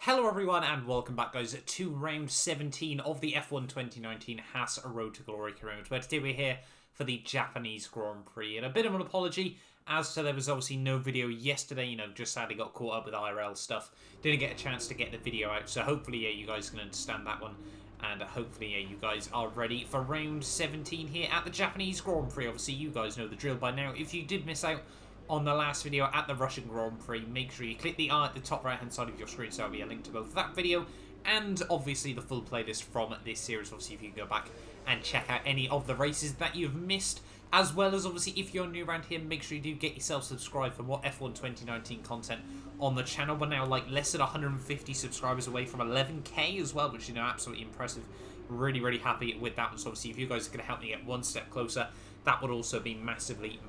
Hello everyone and welcome back guys to round 17 of the F1 2019 HAAS Road to Glory career mode, where today we're here for the Japanese Grand Prix. And a bit of an apology as to there was obviously no video yesterday, just sadly got caught up with IRL stuff. Didn't get a chance to get the video out, so hopefully you guys can understand that one. And hopefully you guys are ready for round 17 here at the Japanese Grand Prix. Obviously you guys know the drill by now. If you did miss out on the last video at the Russian Grand Prix, make sure you click the eye at the top right hand side of your screen, so there'll be a link to both that video and obviously the full playlist from this series. Obviously if you can go back and check out any of the races that you've missed, as well as obviously if you're new around here, make sure you do get yourself subscribed for more F1 2019 content on the channel. We're now like less than 150 subscribers away from 11k as well, which is absolutely impressive. Really happy with that one. So obviously if you guys are going to help me get one step closer, that would also be massively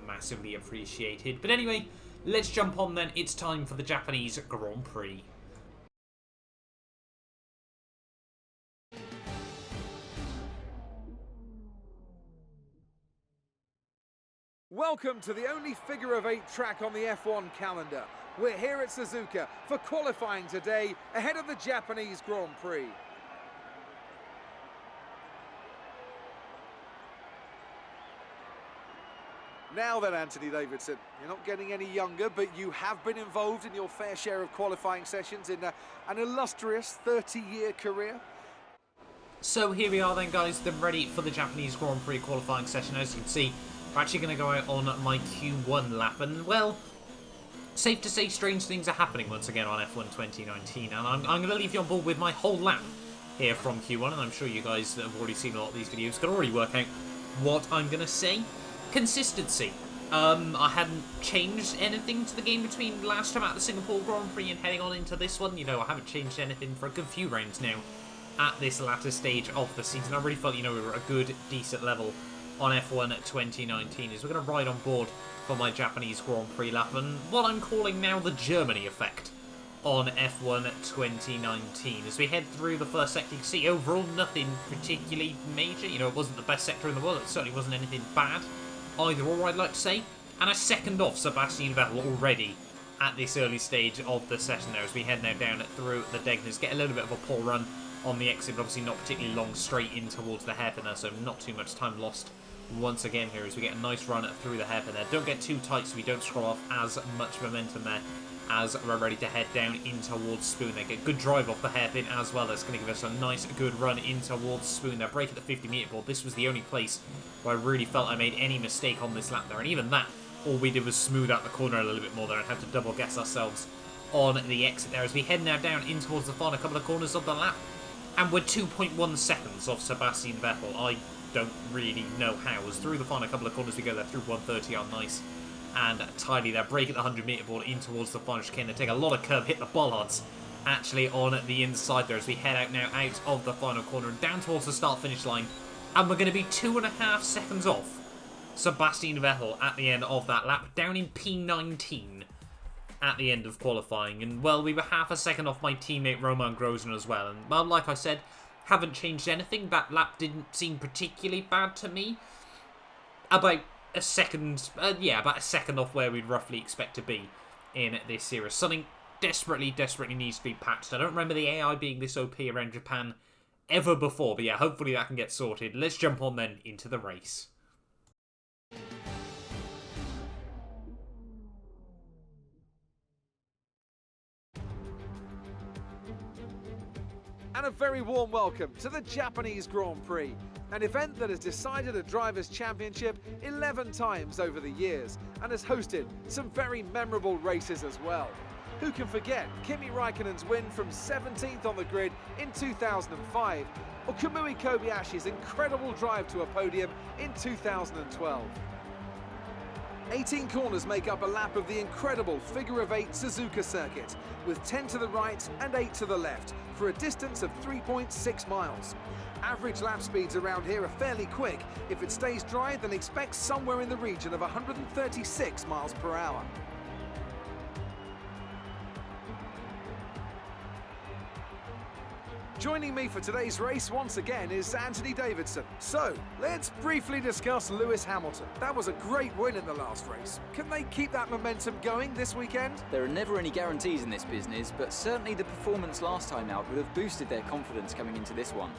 appreciated. But anyway, let's jump on then. It's time for the Japanese Grand Prix. Welcome to the only figure-of-8 track on the F1 calendar. We're here at Suzuka for qualifying today ahead of the Japanese Grand Prix. Now then, Anthony Davidson, you're not getting any younger, but you have been involved in your fair share of qualifying sessions in an illustrious 30-year career. So here we are then, guys. They're ready for the Japanese Grand Prix qualifying session. As you can see, we're actually going to go out on my Q1 lap. And, well, safe to say strange things are happening once again on F1 2019. And I'm going to leave you on board with my whole lap here from Q1. And I'm sure you guys that have already seen a lot of these videos can already work out what I'm going to say. Consistency. I hadn't changed anything to the game between last time at the Singapore Grand Prix and heading on into this one. I haven't changed anything for a good few rounds now at this latter stage of the season. I really felt, we were at a good, decent level on F1 2019. As we're going to ride on board for my Japanese Grand Prix lap and what I'm calling now the Germany effect on F1 2019. As we head through the first sector, you can see overall nothing particularly major. It wasn't the best sector in the world. It certainly wasn't anything bad either, or I'd like to say. And a second off Sebastian Vettel already at this early stage of the session there, as we head now down through the Degners. Get a little bit of a poor run on the exit, but obviously not particularly long straight in towards the hairpin there, so not too much time lost once again here as we get a nice run through the hairpin there. Don't get too tight so we don't scroll off as much momentum there as we're ready to head down in towards Spoon there. Get good drive off the hairpin as well. That's going to give us a nice good run in towards Spoon there. Break at the 50 metre board. This was the only place where I really felt I made any mistake on this lap there, and even that, all we did was smooth out the corner a little bit more there and have to double guess ourselves on the exit there as we head now down in towards the final couple of corners of the lap. And we're 2.1 seconds off Sebastian Vettel. I don't really know how. As through the final couple of corners we go there, through 130 on nice and tidy there. Break at the 100 metre board in towards the final chicane. They take a lot of curve, hit the bollards actually on the inside there as we head out now out of the final corner and down towards the start finish line. And we're going to be 2.5 seconds off Sebastian Vettel at the end of that lap, down in P19 at the end of qualifying. And, well, we were half a second off my teammate Roman Grosjean as well. And, well, like I said, haven't changed anything. That lap didn't seem particularly bad to me. About a second, about a second off where we'd roughly expect to be in this series. Something desperately needs to be patched. I don't remember the AI being this OP around Japan ever before, but yeah, hopefully that can get sorted. Let's jump on then into the race. And a very warm welcome to the Japanese Grand Prix, an event that has decided a Drivers' Championship 11 times over the years and has hosted some very memorable races as well. Who can forget Kimi Raikkonen's win from 17th on the grid in 2005, or Kamui Kobayashi's incredible drive to a podium in 2012. 18 corners make up a lap of the incredible figure-of-8 Suzuka circuit, with 10 to the right and 8 to the left, for a distance of 3.6 miles. Average lap speeds around here are fairly quick. If it stays dry, then expect somewhere in the region of 136 miles per hour. Joining me for today's race once again is Anthony Davidson. So, let's briefly discuss Lewis Hamilton. That was a great win in the last race. Can they keep that momentum going this weekend? There are never any guarantees in this business, but certainly the performance last time out would have boosted their confidence coming into this one.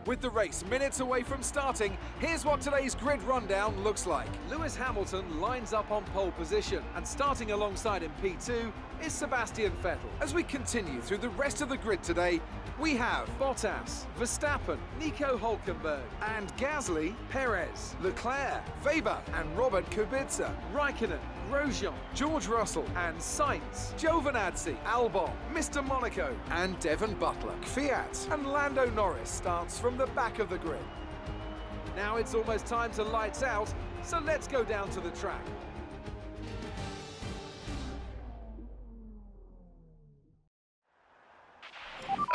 With the race minutes away from starting, here's what today's grid rundown looks like. Lewis Hamilton lines up on pole position, and starting alongside in P2 is Sebastian Vettel. As we continue through the rest of the grid today, we have Bottas, Verstappen, Nico Hülkenberg, and Gasly, Perez, Leclerc, Weber, and Robert Kubica, Raikkonen, Grosjean, George Russell, and Sainz, Giovinazzi, Albon, Mr. Monaco, and Devon Butler, Fiat, and Lando Norris starts from the back of the grid. Now it's almost time to lights out, so let's go down to the track.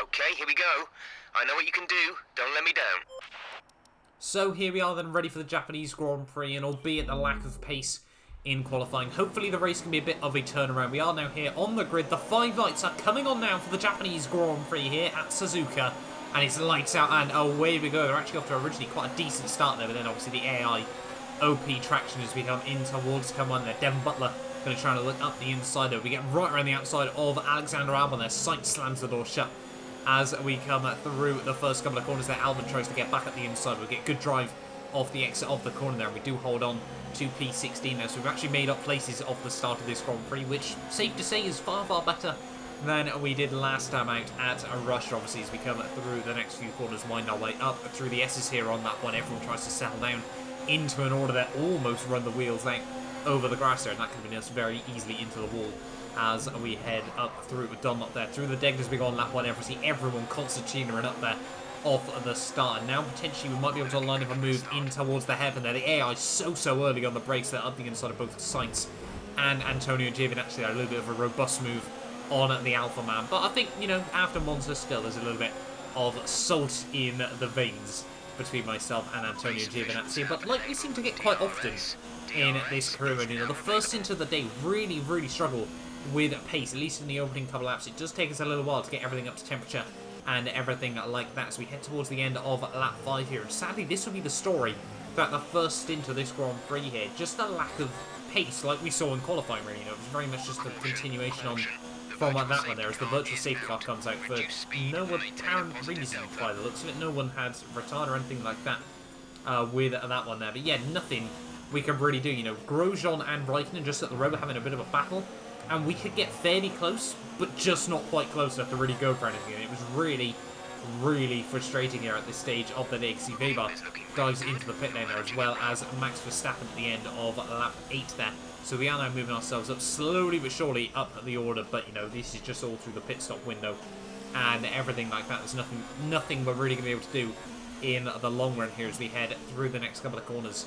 Okay, here we go. I know what you can do. Don't let me down. So here we are then, ready for the Japanese Grand Prix, and albeit the lack of pace in qualifying, hopefully the race can be a bit of a turnaround. We are now here on the grid. The 5 lights are coming on now for the Japanese Grand Prix here at Suzuka, and it's lights out, and away we go. They're actually off to originally quite a decent start there, but then obviously the AI OP traction as we come in towards come on there. Devon Butler going to try to look up the inside there. We get right around the outside of Alexander Albon there. Sainz slams the door shut as we come through the first couple of corners there. Albon tries to get back at the inside. We get good drive off the exit of the corner there. We do hold on to P16 now, so we've actually made up places off the start of this Grand Prix, which, safe to say, is far, far better than we did last time out at Russia. Obviously, as we come through the next few corners, wind our way up through the S's here on that one. Everyone tries to settle down into an order that almost run the wheels out over the grass there, and that could have been us very easily into the wall as we head up through Dunlop there. Through the deck as we go on lap 1, everyone concertina up there off the start. And now potentially we might be able to line up a move in towards the heaven there. The AI is so early on the brakes there, up the inside of both Sainz and Antonio Giovinazzi. A little bit of a robust move on the Alpha Man. But I think, you know, after Monza still, there's a little bit of salt in the veins between myself and Antonio Giovinazzi. But like we seem to get quite often in this career, you know, the first stint of the day really struggle with pace, at least in the opening couple laps. It does take us a little while to get everything up to temperature and everything like that, so we head towards the end of lap 5 here. And sadly, this will be the story throughout the first stint of this Grand Prix here. Just a lack of pace, like we saw in qualifying, really. You know, it was very much just a continuation on from that one there, as the virtual safety car comes out for no apparent reason by the looks of it. No one had retard or anything like that with that one there. But yeah, nothing we can really do. You know, Grosjean and Raikkonen just at the road having a bit of a battle, and we could get fairly close, but just not quite close enough to really go for anything. And it was really frustrating here at this stage of the day. See, Weber dives into the pit lane there, as well as Max Verstappen at the end of lap 8 there. So we are now moving ourselves up slowly but surely up the order, but you know, this is just all through the pit stop window and everything like that. There's nothing we're really going to be able to do in the long run here as we head through the next couple of corners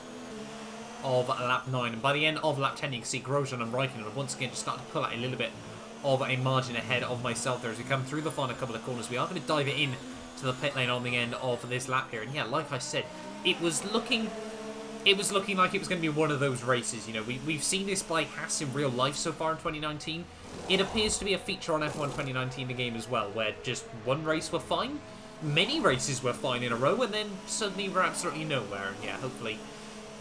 of lap 9. And by the end of lap 10, you can see Grosjean and Raikkonen once again just start to pull out a little bit of a margin ahead of myself there as we come through the final couple of corners. We are going to dive it in to the pit lane on the end of this lap here. And yeah, like I said, it was looking like it was going to be one of those races. You know, we've seen this by HAAS in real life so far in 2019. It appears to be a feature on F1 2019 the game as well, where just one race were fine, many races were fine in a row, and then suddenly we're absolutely nowhere. And yeah, hopefully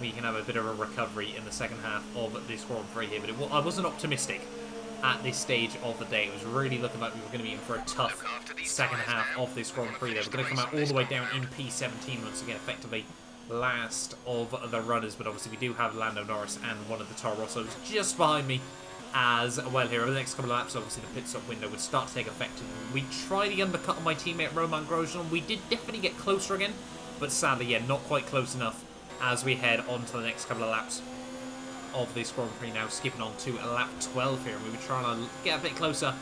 we can have a bit of a recovery in the second half of this Grand Prix here. But I wasn't optimistic at this stage of the day. It was really looking like we were going to be in for a tough second half of this Grand Prix there. We're going to come out all the way down in P17 once again, effectively last of the runners. But obviously we do have Lando Norris and one of the Toro Rossos just behind me as well here. Over the next couple of laps, obviously the pit stop window would start to take effect. We tried the undercut on my teammate Romain Grosjean. We did definitely get closer again, but sadly, yeah, not quite close enough as we head on to the next couple of laps of this Grand Prix now, skipping on to lap 12 here. We were trying to get a bit closer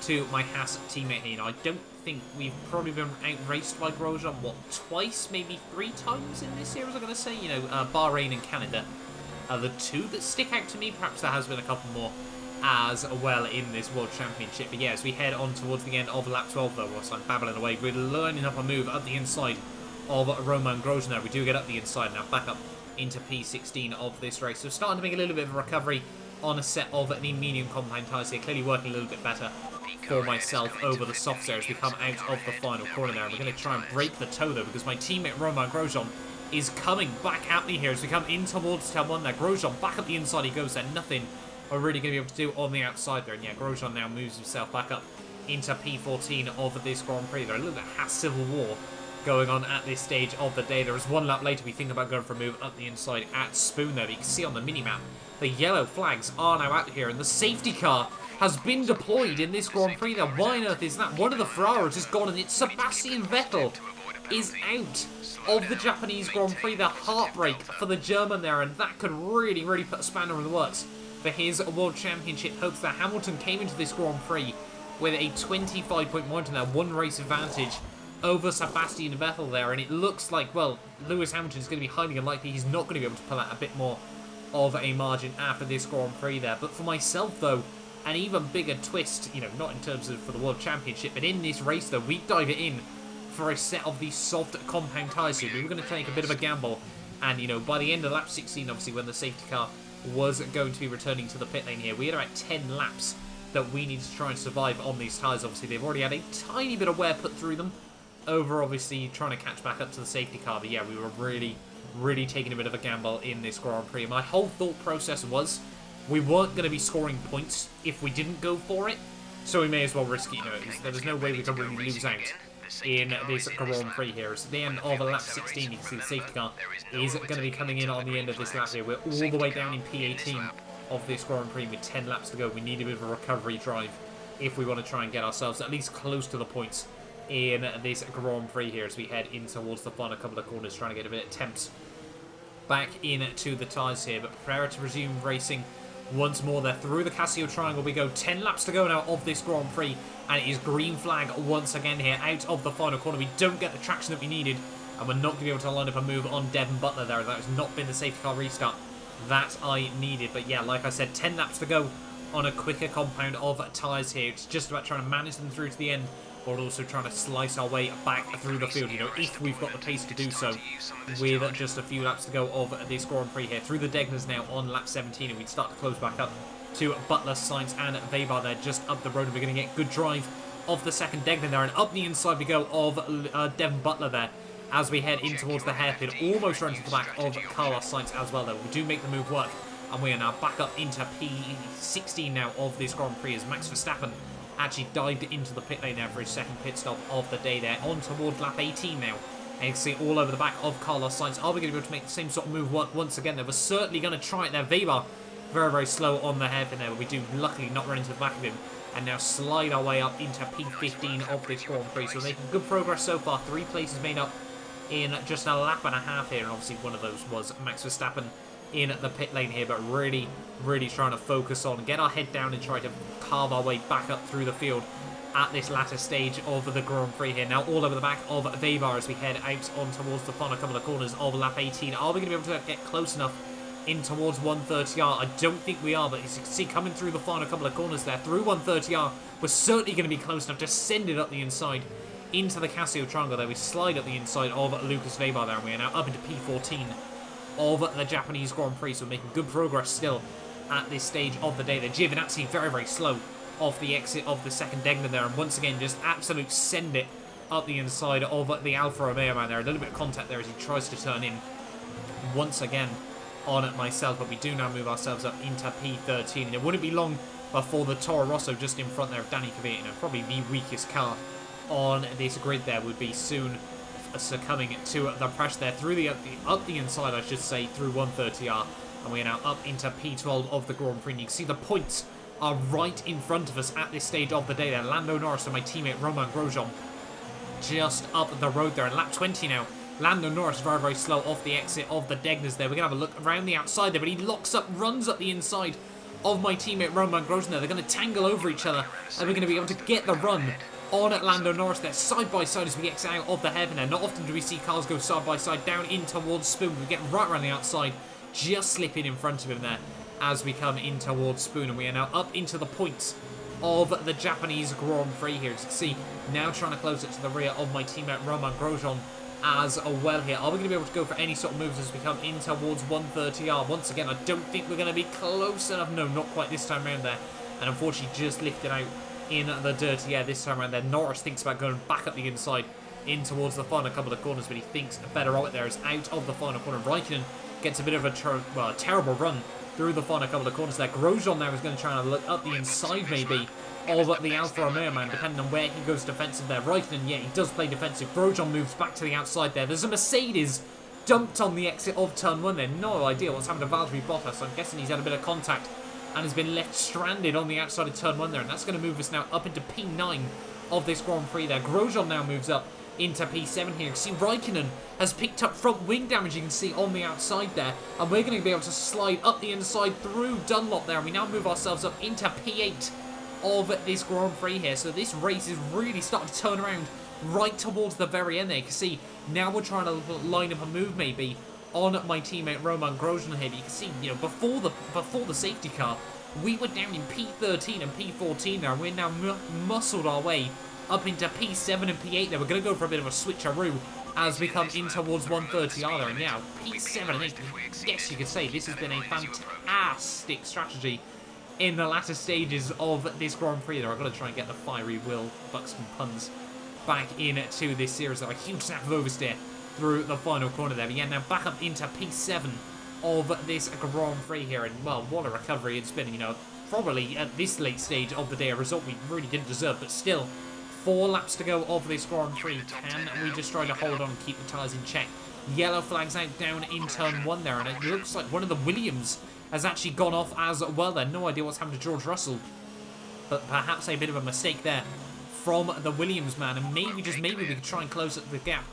to my HAAS teammate here. Now, I don't think we've probably been outraced by Grosjean, what, twice, maybe 3 times in this series, I'm going to say. You know, Bahrain and Canada are the 2 that stick out to me. Perhaps there has been a couple more as well in this World Championship. But yeah, as we head on towards the end of lap 12 though, whilst I'm babbling away, we're lining up a move up the inside of Romain Grosjean now. We do get up the inside now, back up into P16 of this race. So starting to make a little bit of a recovery on a set of the medium compound tyres here. Clearly working a little bit better for myself over the softs there as we come out of the final corner there. We're going to try and break the toe though, because my teammate Romain Grosjean is coming back at me here as we come in towards turn 1 there. Grosjean back up the inside he goes there. Nothing we're really going to be able to do on the outside there. And yeah, Grosjean now moves himself back up into P14 of this Grand Prix there. A little bit of HAAS civil war going on at this stage of the day. There is one lap later we think about going for a move up the inside at Spoon there. But you can see on the minimap the yellow flags are now out here and the safety car has been deployed in this Grand Prix there. Why on earth is that? One of the Ferraris has gone and it's Sebastian Vettel is out of the Japanese Grand Prix. The heartbreak for the German there, and that could really, really put a spanner in the works for his World Championship hopes. That Hamilton came into this Grand Prix with a 25-point margin there, 1 race advantage over Sebastian Vettel there, and it looks like, well, Lewis Hamilton is going to be highly unlikely. He's not going to be able to pull out a bit more of a margin after this Grand Prix there. But for myself, though, an even bigger twist, you know, not in terms of for the World Championship, but in this race, though, we dive it in for a set of these soft compound tyres here. We were going to take a bit of a gamble, and, you know, by the end of lap 16, obviously, when the safety car was going to be returning to the pit lane here, we had about 10 laps that we need to try and survive on these tyres. Obviously, they've already had a tiny bit of wear put through them over, obviously, trying to catch back up to the safety car. But yeah, we were really taking a bit of a gamble in this Grand Prix. My whole thought process was we weren't going to be scoring points if we didn't go for it, so we may as well risk it. You know, there's no way we can really lose out in this Grand Prix here. So at the end of lap 16, you can see the safety car is going to be coming in on the end of this lap here. We're all the way down in P18 of this Grand Prix with 10 laps to go. We need a bit of a recovery drive if we want to try and get ourselves at least close to the points in this Grand Prix here as we head in towards the final couple of corners, trying to get a bit of temps back into the tyres here. But prepare to resume racing once more there through the Casio Triangle. We go 10 laps to go now of this Grand Prix, and it is green flag once again here out of the final corner. We don't get the traction that we needed, and we're not going to be able to line up a move on Devon Butler there. That has not been the safety car restart that I needed. But yeah, like I said, 10 laps to go on a quicker compound of tyres here. It's just about trying to manage them through to the end, but also trying to slice our way back through the field, you know, if we've got the pace to do so with just a few laps to go of this Grand Prix here. Through the Degners now on lap 17, and we'd start to close back up to Butler, Sainz and Weber there just up the road. And we're going to get good drive of the second Degner there, and up the inside we go of Devon Butler there as we head in towards the hairpin. Almost run to the back of Carlos Sainz as well, though. We do make the move work, and we are now back up into P16 now of this Grand Prix as Max Verstappen actually dived into the pit lane there for his second pit stop of the day there, on towards lap 18 now. And you can see all over the back of Carlos Sainz. Are we going to be able to make the same sort of move work once again? They were certainly going to try it there. Weber very, very slow on the hairpin there, but we do luckily not run into the back of him, and now slide our way up into P15 of this Grand Prix. So making good progress so far. 3 places made up in just a lap and a half here, and obviously one of those was Max Verstappen in the pit lane here, but really trying to focus on, get our head down and try to carve our way back up through the field at this latter stage of the Grand Prix here. Now all over the back of Weber as we head out on towards the final couple of corners of lap 18. Are we going to be able to get close enough in towards 130R? I don't think we are, but as you can see, coming through the final couple of corners there, through 130R, we're certainly going to be close enough to send it up the inside into the Casio Triangle there. We slide up the inside of Lucas Weber there, and we are now up into P14 of the Japanese Grand Prix, so we're making good progress still at this stage of the day. The Giovinazzi very, very slow off the exit of the second Degner there, and once again just absolute send it up the inside of the Alfa Romeo man there. A little bit of contact there as he tries to turn in once again on myself, but we do now move ourselves up into P13, and it wouldn't be long before the Toro Rosso just in front there of Danny Kvyat, you know, probably the weakest car on this grid there, would be soon succumbing to the pressure there through the up the inside, I should say, through 130R, and we are now up into P12 of the Grand Prix. And you can see the points are right in front of us at this stage of the day there. Lando Norris and my teammate Romain Grosjean just up the road there, and lap 20 now. Lando Norris very, very slow off the exit of the Degners there. We're going to have a look around the outside there, but he locks up, runs up the inside of my teammate Romain Grosjean there. They're going to tangle over each other, and we're going to be able to get the run on Lando Norris there, side by side as we exit out of the hairpin there. Not often do we see cars go side by side down in towards Spoon. We get right around the outside, just slipping in front of him there as we come in towards Spoon, and we are now up into the points of the Japanese Grand Prix here. As you can see, now trying to close it to the rear of my teammate Romain Grosjean as well here. Are we going to be able to go for any sort of moves as we come in towards 130R? Once again, I don't think we're going to be close enough. No, not quite this time around there. And unfortunately, just lifted out in the dirty air this time around there. Norris thinks about going back up the inside in towards the final couple of corners, but he thinks better of it there. Is out of the final corner. Raikkonen gets a bit of a terrible run through the final couple of corners there. Grosjean now is going to try and look up the inside maybe of the Alfa Romeo man, depending on where he goes defensive there. Raikkonen, yeah, he does play defensive. Grosjean moves back to the outside there. There's a Mercedes dumped on the exit of turn 1 there. No idea what's happened to Valtteri Bottas. I'm guessing he's had a bit of contact and has been left stranded on the outside of turn 1 there. And that's going to move us now up into P9 of this Grand Prix there. Grosjean now moves up into P7 here. You can see Raikkonen has picked up front wing damage, you can see on the outside there. And we're going to be able to slide up the inside through Dunlop there. And we now move ourselves up into P8 of this Grand Prix here. So this race is really starting to turn around right towards the very end there. You can see now we're trying to line up a move maybe on my teammate Romain Grosjean here. But you can see, you know, before the safety car, we were down in P13 and P14 there. And we're now muscled our way up into P7 and P8 there. We're going to go for a bit of a switcheroo as we come in towards 130R there. And now P7 and 8, yes, you could say this has been a fantastic strategy in the latter stages of this Grand Prix there. I've got to try and get the fiery Will Buxton puns back into this series there. A huge snap of oversteer through the final corner there. But yeah, now back up into P7 of this Grand Prix here. And, well, what a recovery it's been, you know. Probably at this late stage of the day, a result we really didn't deserve, but still, 4 laps to go of this Grand Prix. Can we just try to hold on and keep the tyres in check? Yellow flags out down in turn 1 there, and it looks like one of the Williams has actually gone off as well there. No idea what's happened to George Russell, but perhaps a bit of a mistake there from the Williams man, and maybe, just maybe, we could try and close up the gap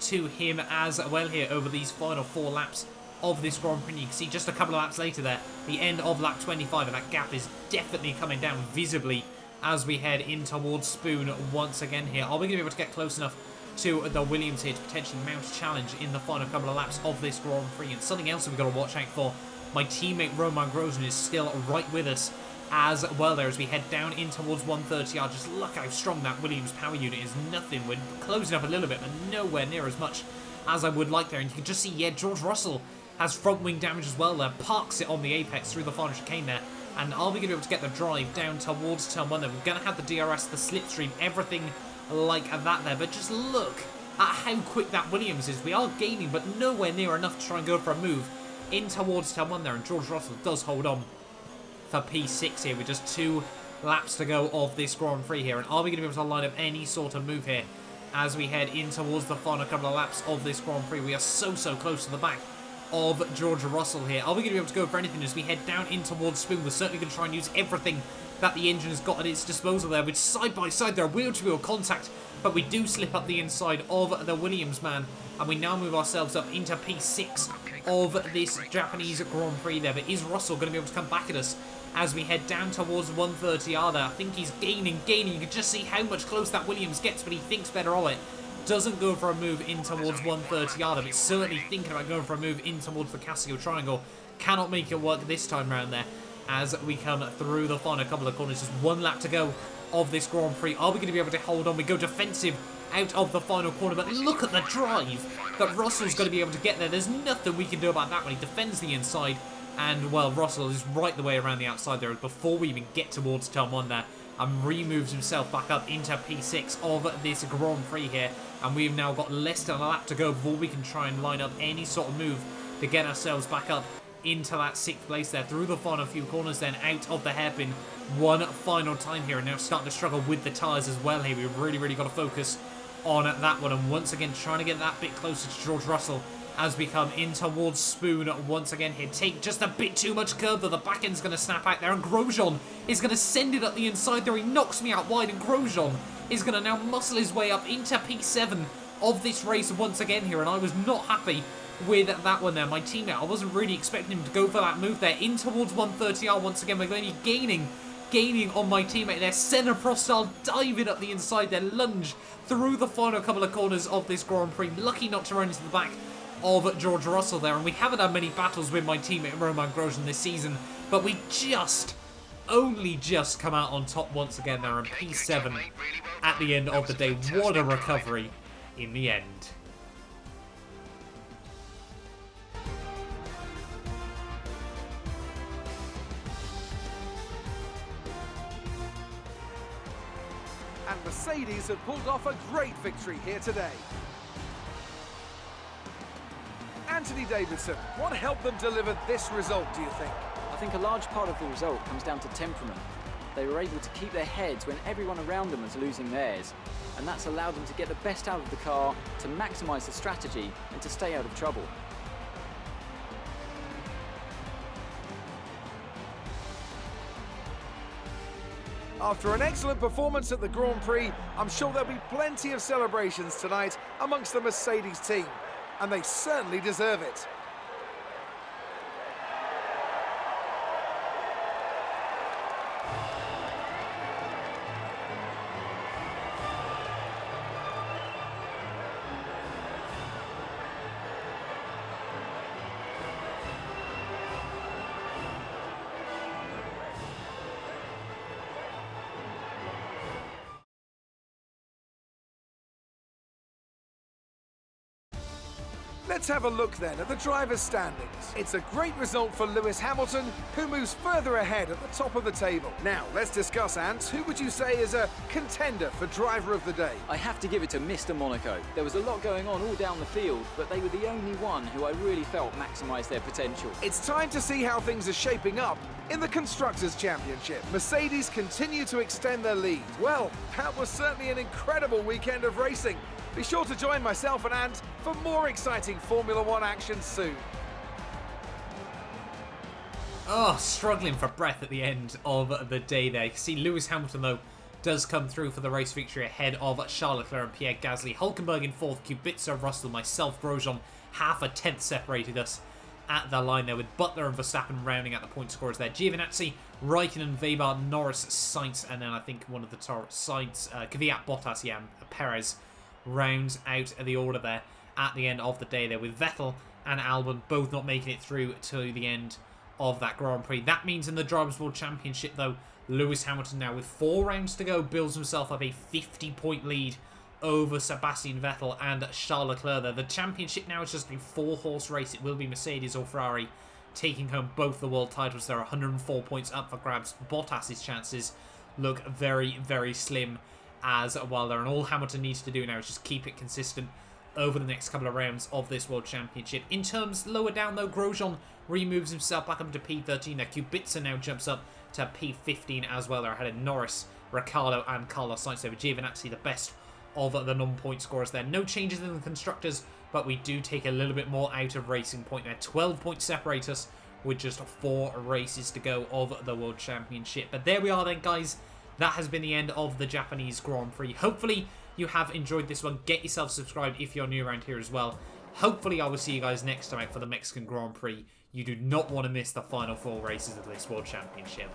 to him as well here over these final 4 laps of this Grand Prix. You can see just a couple of laps later there, the end of lap 25, and that gap is definitely coming down visibly as we head in towards Spoon once again here. Are we going to be able to get close enough to the Williams here to potentially mount a challenge in the final couple of laps of this Grand Prix? And something else we've got to watch out for, my teammate Romain Grosjean is still right with us as well there as we head down in towards 130R. Just look how strong that Williams power unit is. Nothing. We're closing up a little bit, but nowhere near as much as I would like there. And you can just see, yeah, George Russell has front wing damage as well there. Parks it on the apex through the final chicane there. And are we going to be able to get the drive down towards turn 1 there? We're going to have the DRS, the slipstream, everything like that there. But just look at how quick that Williams is. We are gaining, but nowhere near enough to try and go for a move in towards turn 1 there. And George Russell does hold on for P6 here with just 2 laps to go of this Grand Prix here. And are we going to be able to line up any sort of move here as we head in towards the final couple of laps of this Grand Prix? We are so close to the back of George Russell here. Are we going to be able to go for anything as we head down in towards Spoon? We're certainly going to try and use everything that the engine has got at its disposal there, with side by side there, wheel-to-wheel contact, but we do slip up the inside of the Williams man, and we now move ourselves up into P6 of this Japanese Grand Prix there. But is Russell going to be able to come back at us as we head down towards 130R there? I think he's gaining. You can just see how much close that Williams gets, but he thinks better of it. Doesn't go for a move in towards 130R, but certainly thinking about going for a move in towards the Casio Triangle. Cannot make it work this time around there as we come through the final couple of corners. Just 1 lap to go of this Grand Prix. Are we going to be able to hold on? We go defensive out of the final corner, but look at the drive that Russell's going to be able to get there. There's nothing we can do about that when he defends the inside. And, well, Russell is right the way around the outside there before we even get towards turn 1 there, and removes himself back up into P6 of this Grand Prix here. And we've now got less than a lap to go before we can try and line up any sort of move to get ourselves back up into that 6th place there, through the final few corners then, out of the hairpin one final time here. And now starting to struggle with the tyres as well here. We've really got to focus on that one, and once again trying to get that bit closer to George Russell as we come in towards Spoon once again here. Take just a bit too much curve though. The back end's going to snap out there, and Grosjean is going to send it up the inside there. He knocks me out wide, and Grosjean is going to now muscle his way up into P7 of this race once again here. And I was not happy with that one there. My teammate, I wasn't really expecting him to go for that move there in towards 130R once again. We're going to be gaining on my teammate there. Senna Prost style diving up the inside there, lunge through the final couple of corners of this Grand Prix. Lucky not to run into the back of George Russell there, and we haven't had many battles with my teammate Romain Grosjean this season, but we only just come out on top once again there in P7 at the end of the day. What a recovery in the end. And Mercedes have pulled off a great victory here today. Anthony Davidson, what helped them deliver this result, do you think? I think a large part of the result comes down to temperament. They were able to keep their heads when everyone around them was losing theirs, and that's allowed them to get the best out of the car, to maximise the strategy, and to stay out of trouble. After an excellent performance at the Grand Prix, I'm sure there'll be plenty of celebrations tonight amongst the Mercedes team, and they certainly deserve it. Let's have a look then at the drivers' standings. It's a great result for Lewis Hamilton, who moves further ahead at the top of the table. Now, let's discuss, Ant. Who would you say is a contender for driver of the day? I have to give it to Mr. Monaco. There was a lot going on all down the field, but they were the only one who I really felt maximised their potential. It's time to see how things are shaping up in the Constructors' Championship. Mercedes continue to extend their lead. Well, that was certainly an incredible weekend of racing. Be sure to join myself and Ant for more exciting Formula One action soon. Oh, struggling for breath at the end of the day there. You can see Lewis Hamilton, though, does come through for the race victory ahead of Charles Leclerc and Pierre Gasly. Hulkenberg in 4th, Kubica, Russell, myself, Grosjean, half a tenth separated us at the line there, with Butler and Verstappen rounding out the point scorers there. Giovinazzi, Raikkonen, Weber, Norris, Sainz, and then I think one of the Sainz, Kvyat, Bottas, yeah, Perez rounds out the order there at the end of the day there, with Vettel and Albon both not making it through to the end of that Grand Prix. That means in the Drivers' World Championship, though, Lewis Hamilton now with 4 rounds to go builds himself up a 50-point lead over Sebastian Vettel and Charles Leclerc there. The championship now is just a 4-horse race. It will be Mercedes or Ferrari taking home both the world titles. There are 104 points up for grabs. Bottas's chances look very, very slim as well there, and all Hamilton needs to do now is just keep it consistent over the next couple of rounds of this World Championship. In terms lower down, though, Grosjean removes himself back up to P13 there. Kubica now jumps up to P15 as well there, ahead of Norris, Ricciardo and Carlos Sainz over. Giovinazzi the best of the non-point scorers there. No changes in the constructors, but we do take a little bit more out of Racing Point there. 12 points separate us with just 4 races to go of the World Championship. But there we are then, guys. That has been the end of the Japanese Grand Prix. Hopefully you have enjoyed this one. Get yourself subscribed if you're new around here as well. Hopefully I will see you guys next time out for the Mexican Grand Prix. You do not want to miss the final 4 races of this World Championship.